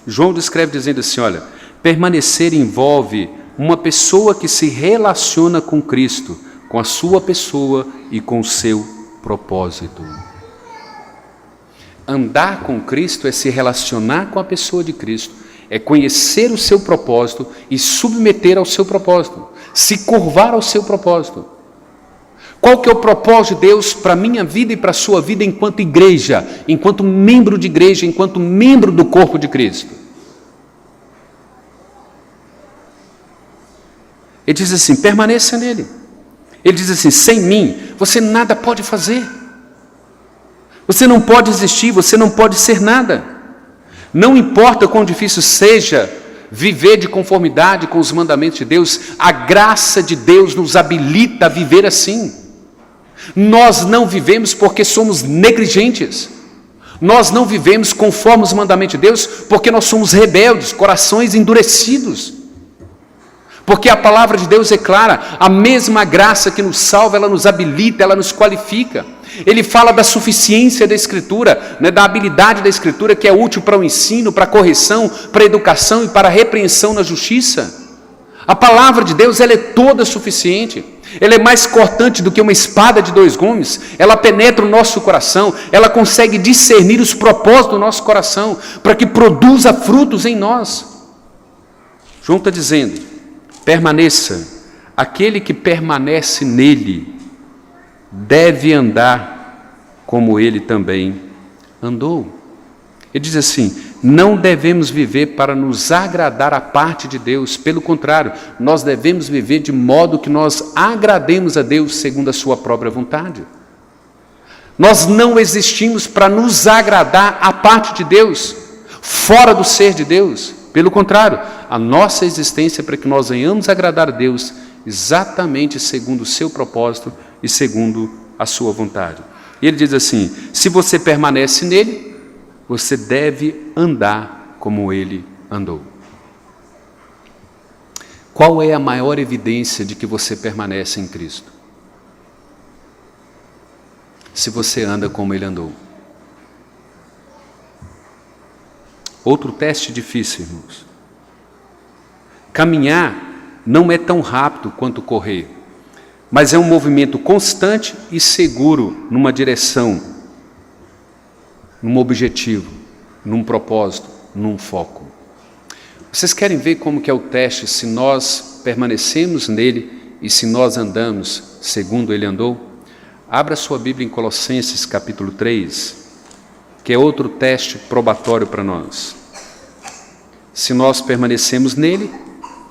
Speaker 1: João descreve dizendo assim, olha, permanecer envolve uma pessoa que se relaciona com Cristo, com a sua pessoa e com o seu propósito. Andar com Cristo é se relacionar com a pessoa de Cristo, é conhecer o seu propósito e submeter ao seu propósito, se curvar ao seu propósito. Qual que é o propósito de Deus para a minha vida e para a sua vida enquanto igreja, enquanto membro de igreja, enquanto membro do corpo de Cristo? Ele diz assim, permaneça nele. Ele diz assim, sem mim você nada pode fazer. Você não pode existir, você não pode ser nada. Não importa quão difícil seja viver de conformidade com os mandamentos de Deus, a graça de Deus nos habilita a viver assim. Nós não vivemos porque somos negligentes. Nós não vivemos conforme os mandamentos de Deus porque nós somos rebeldes, corações endurecidos. Porque a palavra de Deus é clara, a mesma graça que nos salva, ela nos habilita, ela nos qualifica. Ele fala da suficiência da Escritura, da habilidade da Escritura que é útil para o ensino, para a correção, para a educação e para a repreensão na justiça. A palavra de Deus, ela é toda suficiente. Ela é mais cortante do que uma espada de dois gumes. Ela penetra o nosso coração, ela consegue discernir os propósitos do nosso coração, para que produza frutos em nós. João está dizendo, permaneça. Aquele que permanece nele deve andar como ele também andou. Ele diz assim, não devemos viver para nos agradar à parte de Deus, pelo contrário, nós devemos viver de modo que nós agrademos a Deus segundo a sua própria vontade. Nós não existimos para nos agradar à parte de Deus, fora do ser de Deus. Pelo contrário, a nossa existência é para que nós venhamos agradar a Deus exatamente segundo o seu propósito e segundo a sua vontade. E ele diz assim: se você permanece nele, você deve andar como ele andou. Qual é a maior evidência de que você permanece em Cristo? Se você anda como ele andou. Outro teste difícil, irmãos. Caminhar não é tão rápido quanto correr, mas é um movimento constante e seguro numa direção, num objetivo, num propósito, num foco. Vocês querem ver como que é o teste se nós permanecemos nele e se nós andamos segundo ele andou? Abra sua Bíblia em Colossenses capítulo 3, que é outro teste probatório para nós. Se nós permanecemos nele,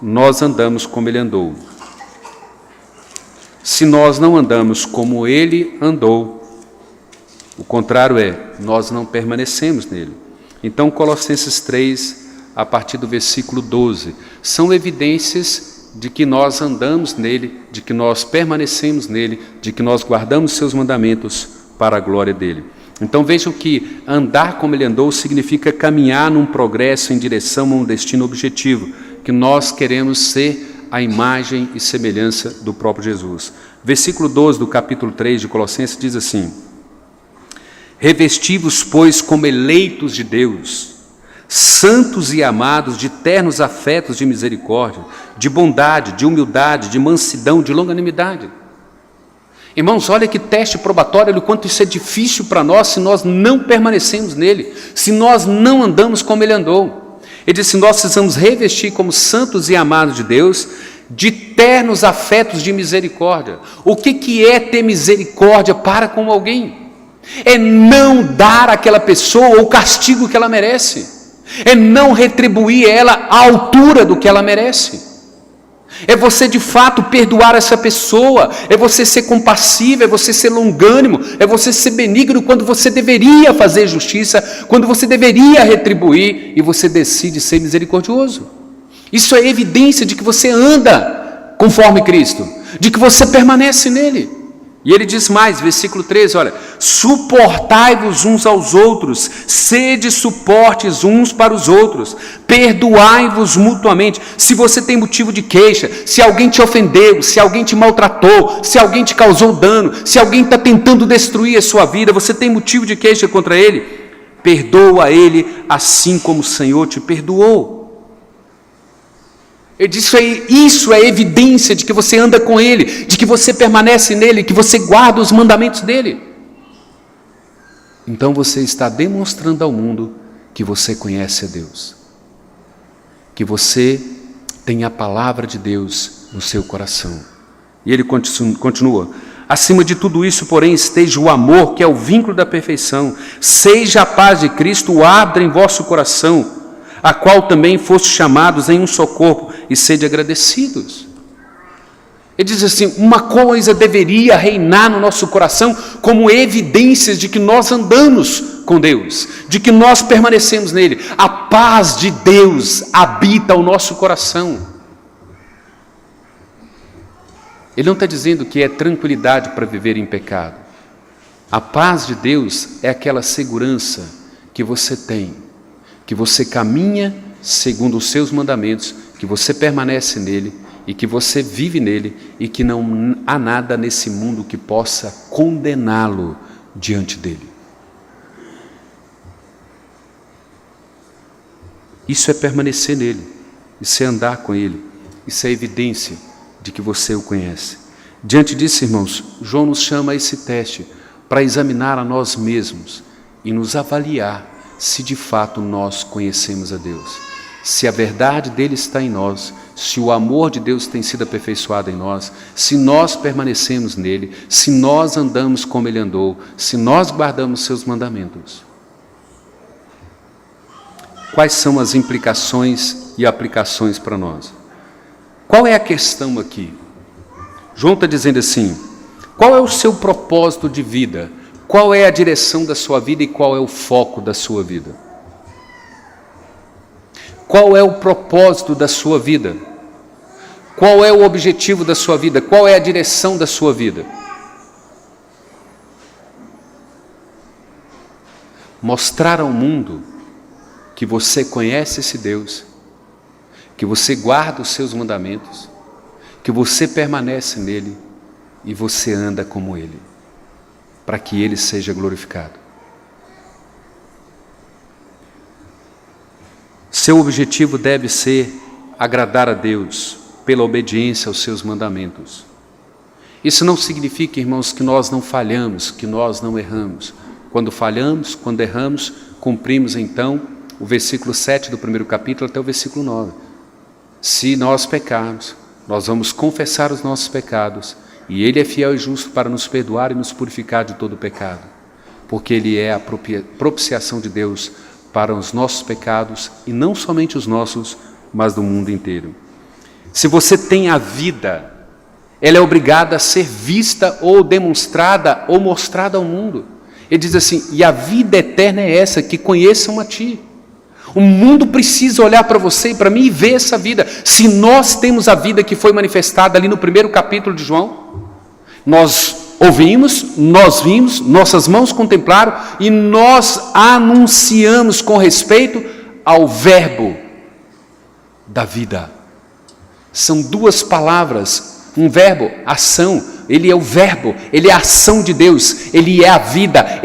Speaker 1: nós andamos como ele andou. Se nós não andamos como ele andou, o contrário é, nós não permanecemos nele. Então, Colossenses 3, a partir do versículo 12, são evidências de que nós andamos nele, de que nós permanecemos nele, de que nós guardamos seus mandamentos para a glória dele. Então vejam que andar como ele andou significa caminhar num progresso em direção a um destino objetivo, que nós queremos ser a imagem e semelhança do próprio Jesus. Versículo 12 do capítulo 3 de Colossenses diz assim: revesti-vos, pois, como eleitos de Deus, santos e amados, de ternos afetos de misericórdia, de bondade, de humildade, de mansidão, de longanimidade. Irmãos, olha que teste probatório, olha o quanto isso é difícil para nós se nós não permanecemos nele, se nós não andamos como ele andou. Ele disse: nós precisamos revestir como santos e amados de Deus, de ternos afetos de misericórdia. O que é ter misericórdia para com alguém? É não dar àquela pessoa o castigo que ela merece, é não retribuir ela à altura do que ela merece. É você de fato perdoar essa pessoa, é você ser compassivo, é você ser longânimo, é você ser benigno quando você deveria fazer justiça, quando você deveria retribuir, e você decide ser misericordioso. Isso é evidência de que você anda conforme Cristo, de que você permanece nele. E ele diz mais, versículo 13, olha: suportai-vos uns aos outros, sede suportes uns para os outros, perdoai-vos mutuamente. Se você tem motivo de queixa, se alguém te ofendeu, se alguém te maltratou, se alguém te causou dano, se alguém está tentando destruir a sua vida, você tem motivo de queixa contra ele, perdoa ele assim como o Senhor te perdoou. Ele diz: isso é evidência de que você anda com ele, de que você permanece nele, que você guarda os mandamentos dele. Então você está demonstrando ao mundo que você conhece a Deus, que você tem a palavra de Deus no seu coração. E ele continua: acima de tudo isso, porém, esteja o amor, que é o vínculo da perfeição. Seja a paz de Cristo ardra em vosso coração, a qual também foste chamados em um só corpo, e sede agradecidos. Ele diz assim: uma coisa deveria reinar no nosso coração como evidências de que nós andamos com Deus, de que nós permanecemos nele. A paz de Deus habita o nosso coração. Ele não está dizendo que é tranquilidade para viver em pecado. A paz de Deus é aquela segurança que você tem, que você caminha segundo os seus mandamentos, que você permanece nele e que você vive nele, e que não há nada nesse mundo que possa condená-lo diante dele. Isso é permanecer nele, isso é andar com ele, isso é evidência de que você o conhece. Diante disso, irmãos, João nos chama a esse teste para examinar a nós mesmos e nos avaliar se de fato nós conhecemos a Deus, se a verdade dele está em nós, se o amor de Deus tem sido aperfeiçoado em nós, se nós permanecemos nele, se nós andamos como ele andou, se nós guardamos seus mandamentos. Quais são as implicações e aplicações para nós? Qual é a questão aqui? João está dizendo assim: qual é o seu propósito de vida? Qual é a direção da sua vida e qual é o foco da sua vida? Qual é o propósito da sua vida? Qual é o objetivo da sua vida? Qual é a direção da sua vida? Mostrar ao mundo que você conhece esse Deus, que você guarda os seus mandamentos, que você permanece nele e você anda como ele, para que ele seja glorificado. Seu objetivo deve ser agradar a Deus pela obediência aos seus mandamentos. Isso não significa, irmãos, que nós não falhamos, que nós não erramos. Quando falhamos, quando erramos, cumprimos então o versículo 7 do primeiro capítulo até o versículo 9. Se nós pecarmos, nós vamos confessar os nossos pecados, e Ele é fiel e justo para nos perdoar e nos purificar de todo pecado, porque Ele é a propiciação de Deus para os nossos pecados, e não somente os nossos, mas do mundo inteiro. Se você tem a vida, ela é obrigada a ser vista ou demonstrada ou mostrada ao mundo. Ele diz assim, e a vida eterna é essa, que conheçam a Ti. O mundo precisa olhar para você e para mim e ver essa vida. Se nós temos a vida que foi manifestada ali no primeiro capítulo de João, nós ouvimos, nós vimos, nossas mãos contemplaram e nós anunciamos com respeito ao verbo da vida. São duas palavras, um verbo, ação. Ele é o verbo, ele é a ação de Deus, ele é a vida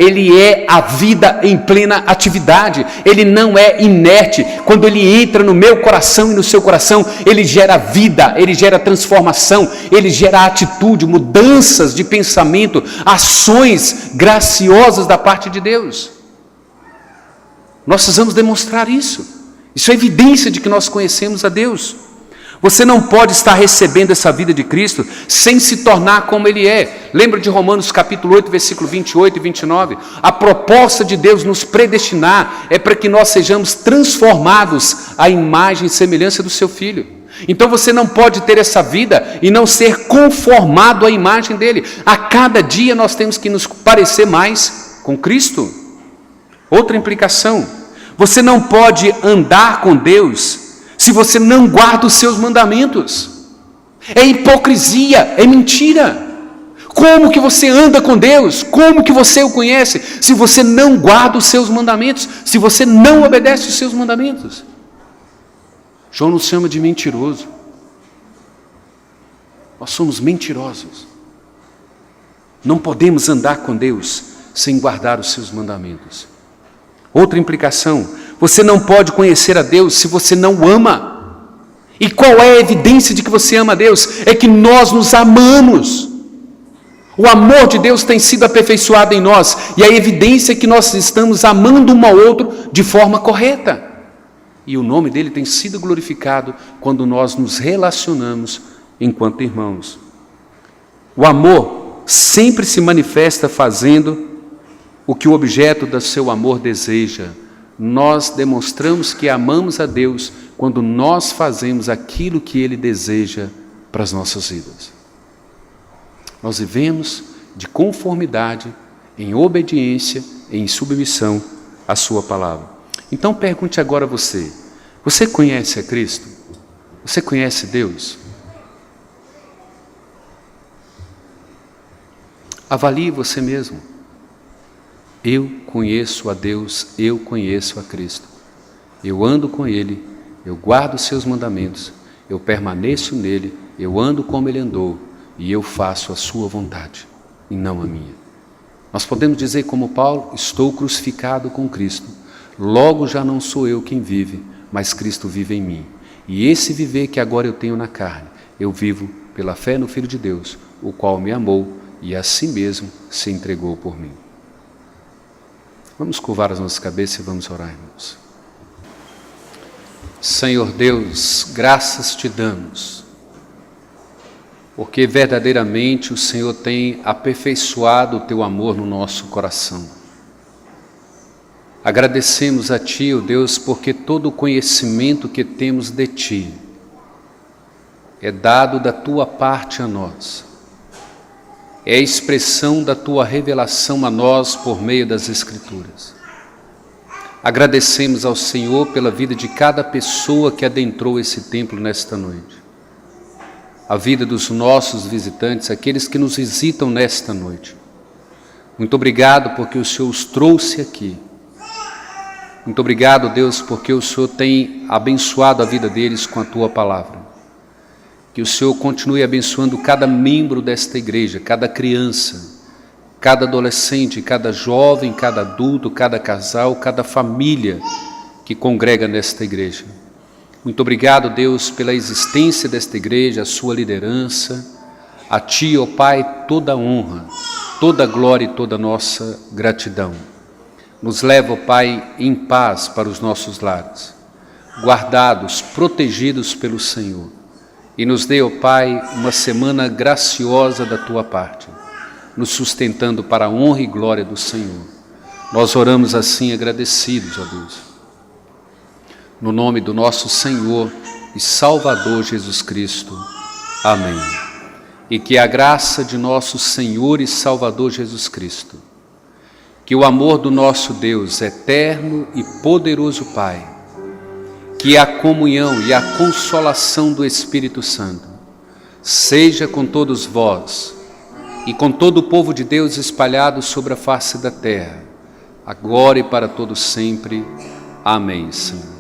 Speaker 1: em plena atividade, ele não é inerte. Quando ele entra no meu coração e no seu coração, ele gera vida, ele gera transformação, ele gera atitude, mudanças de pensamento, ações graciosas da parte de Deus. Nós precisamos demonstrar isso. Isso é evidência de que nós conhecemos a Deus. Você não pode estar recebendo essa vida de Cristo sem se tornar como Ele é. Lembra de Romanos capítulo 8, versículo 28 e 29? A proposta de Deus nos predestinar é para que nós sejamos transformados à imagem e semelhança do Seu Filho. Então você não pode ter essa vida e não ser conformado à imagem dEle. A cada dia nós temos que nos parecer mais com Cristo. Outra implicação, você não pode andar com Deus se você não guarda os seus mandamentos. É hipocrisia, é mentira. Como que você anda com Deus? Como que você o conhece? Se você não guarda os seus mandamentos, se você não obedece os seus mandamentos. João nos chama de mentiroso. Nós somos mentirosos. Não podemos andar com Deus sem guardar os seus mandamentos. Outra implicação, você não pode conhecer a Deus se você não o ama. E qual é a evidência de que você ama a Deus? É que nós nos amamos. O amor de Deus tem sido aperfeiçoado em nós, e a evidência é que nós estamos amando um ao outro de forma correta. E o nome dele tem sido glorificado quando nós nos relacionamos enquanto irmãos. O amor sempre se manifesta fazendo o que o objeto do seu amor deseja. Nós demonstramos que amamos a Deus quando nós fazemos aquilo que Ele deseja para as nossas vidas. Nós vivemos de conformidade, em obediência, em submissão à Sua palavra. Então pergunte agora a você: você conhece a Cristo? Você conhece Deus? Avalie você mesmo. Eu conheço a Deus, eu conheço a Cristo. Eu ando com Ele, eu guardo os seus mandamentos, eu permaneço nele, eu ando como Ele andou e eu faço a sua vontade e não a minha. Nós podemos dizer como Paulo: estou crucificado com Cristo, logo já não sou eu quem vive, mas Cristo vive em mim. E esse viver que agora eu tenho na carne, eu vivo pela fé no Filho de Deus, o qual me amou e a si mesmo se entregou por mim. Vamos curvar as nossas cabeças e vamos orar, irmãos. Senhor Deus, graças te damos, porque verdadeiramente o Senhor tem aperfeiçoado o teu amor no nosso coração. Agradecemos a Ti, ó Deus, porque todo o conhecimento que temos de Ti é dado da Tua parte a nós. É a expressão da Tua revelação a nós por meio das Escrituras. Agradecemos ao Senhor pela vida de cada pessoa que adentrou esse templo nesta noite. a vida dos nossos visitantes, aqueles que nos visitam nesta noite. Muito obrigado porque o Senhor os trouxe aqui. Muito obrigado, Deus, porque o Senhor tem abençoado a vida deles com a Tua palavra. Que o Senhor continue abençoando cada membro desta igreja, cada criança, cada adolescente, cada jovem, cada adulto, cada casal, cada família que congrega nesta igreja. Muito obrigado, Deus, pela existência desta igreja, a sua liderança. A Ti, ó Pai, toda a honra, toda a glória e toda a nossa gratidão. Nos leva, ó Pai, em paz para os nossos lares, guardados, protegidos pelo Senhor. E nos dê, ó Pai, uma semana graciosa da Tua parte, nos sustentando para a honra e glória do Senhor. Nós oramos assim agradecidos, ó Deus. No nome do nosso Senhor e Salvador Jesus Cristo. Amém. E que a graça de nosso Senhor e Salvador Jesus Cristo, que o amor do nosso Deus, eterno e poderoso Pai, que a comunhão e a consolação do Espírito Santo seja com todos vós e com todo o povo de Deus espalhado sobre a face da terra, agora e para todo sempre. Amém, Senhor.